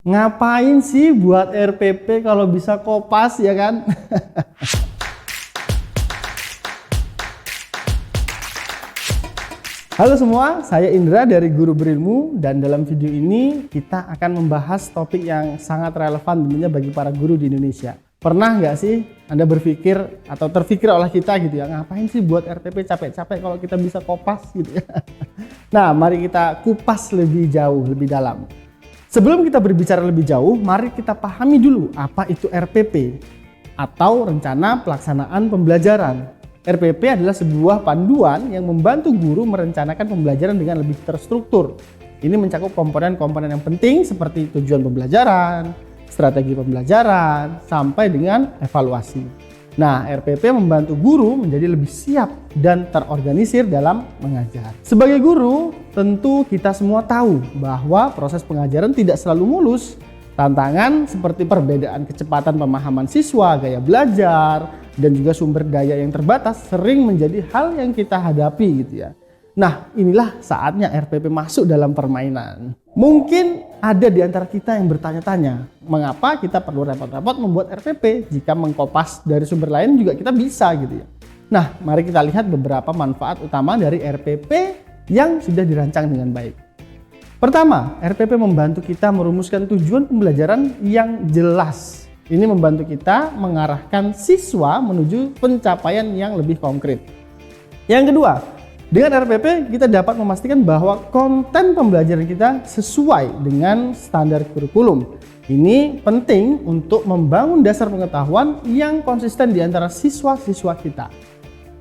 Ngapain sih buat RPP kalau bisa kopas, ya kan? Halo semua, saya Indra dari Guru Berilmu, dan dalam video ini kita akan membahas topik yang sangat relevan tentunya bagi para guru di Indonesia. Pernah nggak sih Anda berpikir atau terpikir oleh kita gitu ya, ngapain sih buat RPP capek-capek kalau kita bisa kopas gitu ya? Nah, mari kita kupas lebih jauh, lebih dalam. Sebelum kita berbicara lebih jauh, mari kita pahami dulu apa itu RPP atau Rencana Pelaksanaan Pembelajaran. RPP adalah sebuah panduan yang membantu guru merencanakan pembelajaran dengan lebih terstruktur. Ini mencakup komponen-komponen yang penting seperti tujuan pembelajaran, strategi pembelajaran, sampai dengan evaluasi. Nah, RPP membantu guru menjadi lebih siap dan terorganisir dalam mengajar. Sebagai guru, tentu kita semua tahu bahwa proses pengajaran tidak selalu mulus. Tantangan seperti perbedaan kecepatan pemahaman siswa, gaya belajar, dan juga sumber daya yang terbatas sering menjadi hal yang kita hadapi gitu ya. Nah, inilah saatnya RPP masuk dalam permainan. Mungkin ada di antara kita yang bertanya-tanya, mengapa kita perlu repot-repot membuat RPP jika mengkopas dari sumber lain juga kita bisa gitu ya. Nah, mari kita lihat beberapa manfaat utama dari RPP yang sudah dirancang dengan baik. Pertama, RPP membantu kita merumuskan tujuan pembelajaran yang jelas. Ini membantu kita mengarahkan siswa menuju pencapaian yang lebih konkret. Yang kedua, dengan RPP kita dapat memastikan bahwa konten pembelajaran kita sesuai dengan standar kurikulum. Ini penting untuk membangun dasar pengetahuan yang konsisten di antara siswa-siswa kita.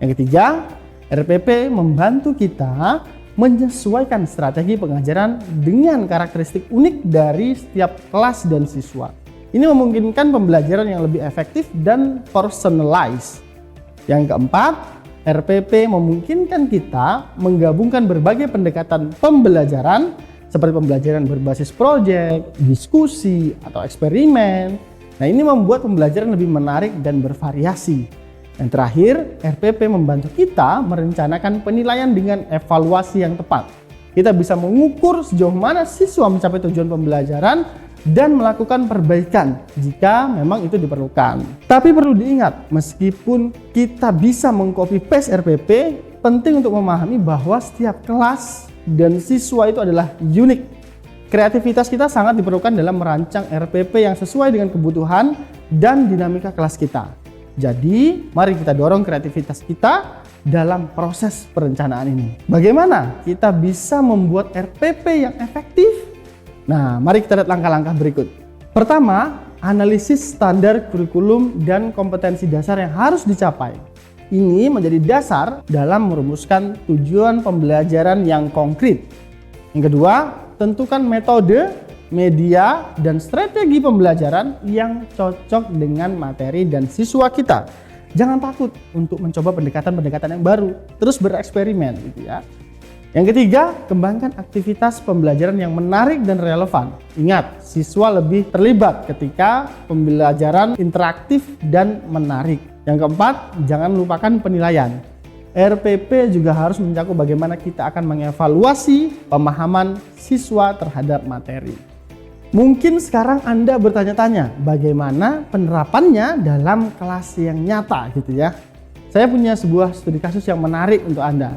Yang ketiga, RPP membantu kita menyesuaikan strategi pengajaran dengan karakteristik unik dari setiap kelas dan siswa. Ini memungkinkan pembelajaran yang lebih efektif dan personalized. Yang keempat, RPP memungkinkan kita menggabungkan berbagai pendekatan pembelajaran seperti pembelajaran berbasis proyek, diskusi, atau eksperimen. Nah, ini membuat pembelajaran lebih menarik dan bervariasi. Yang terakhir, RPP membantu kita merencanakan penilaian dengan evaluasi yang tepat. Kita bisa mengukur sejauh mana siswa mencapai tujuan pembelajaran dan melakukan perbaikan jika memang itu diperlukan. Tapi perlu diingat, meskipun kita bisa mengcopy paste RPP, penting untuk memahami bahwa setiap kelas dan siswa itu adalah unik. Kreativitas kita sangat diperlukan dalam merancang RPP yang sesuai dengan kebutuhan dan dinamika kelas kita. Jadi, mari kita dorong kreativitas kita dalam proses perencanaan ini. Bagaimana kita bisa membuat RPP yang efektif? Nah, mari kita lihat langkah-langkah berikut. Pertama, analisis standar kurikulum dan kompetensi dasar yang harus dicapai. Ini menjadi dasar dalam merumuskan tujuan pembelajaran yang konkret. Yang kedua, tentukan metode, media, dan strategi pembelajaran yang cocok dengan materi dan siswa kita. Jangan takut untuk mencoba pendekatan-pendekatan yang baru, terus bereksperimen gitu ya. Yang ketiga, kembangkan aktivitas pembelajaran yang menarik dan relevan. Ingat, siswa lebih terlibat ketika pembelajaran interaktif dan menarik. Yang keempat, jangan lupakan penilaian. RPP juga harus mencakup bagaimana kita akan mengevaluasi pemahaman siswa terhadap materi. Mungkin sekarang Anda bertanya-tanya, bagaimana penerapannya dalam kelas yang nyata gitu ya. Saya punya sebuah studi kasus yang menarik untuk Anda.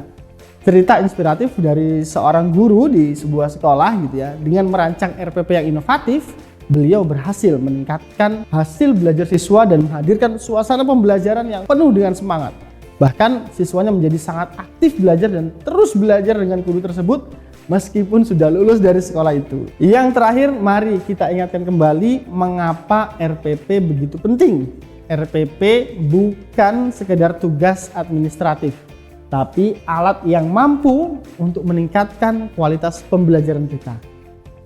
Cerita inspiratif dari seorang guru di sebuah sekolah gitu ya. Dengan merancang RPP yang inovatif, beliau berhasil meningkatkan hasil belajar siswa dan menghadirkan suasana pembelajaran yang penuh dengan semangat. Bahkan siswanya menjadi sangat aktif belajar dan terus belajar dengan guru tersebut meskipun sudah lulus dari sekolah itu. Yang terakhir, mari kita ingatkan kembali mengapa RPP begitu penting. RPP bukan sekedar tugas administratif, tapi alat yang mampu untuk meningkatkan kualitas pembelajaran kita.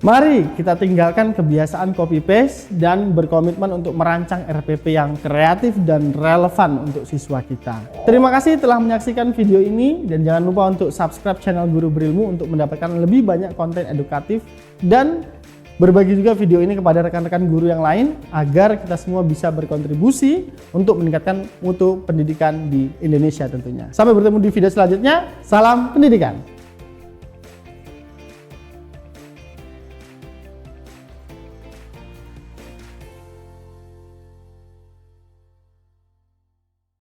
Mari kita tinggalkan kebiasaan copy paste dan berkomitmen untuk merancang RPP yang kreatif dan relevan untuk siswa kita. Terima kasih telah menyaksikan video ini, dan jangan lupa untuk subscribe channel Guru Berilmu untuk mendapatkan lebih banyak konten edukatif, dan berbagi juga video ini kepada rekan-rekan guru yang lain agar kita semua bisa berkontribusi untuk meningkatkan mutu pendidikan di Indonesia tentunya. Sampai bertemu di video selanjutnya. Salam pendidikan.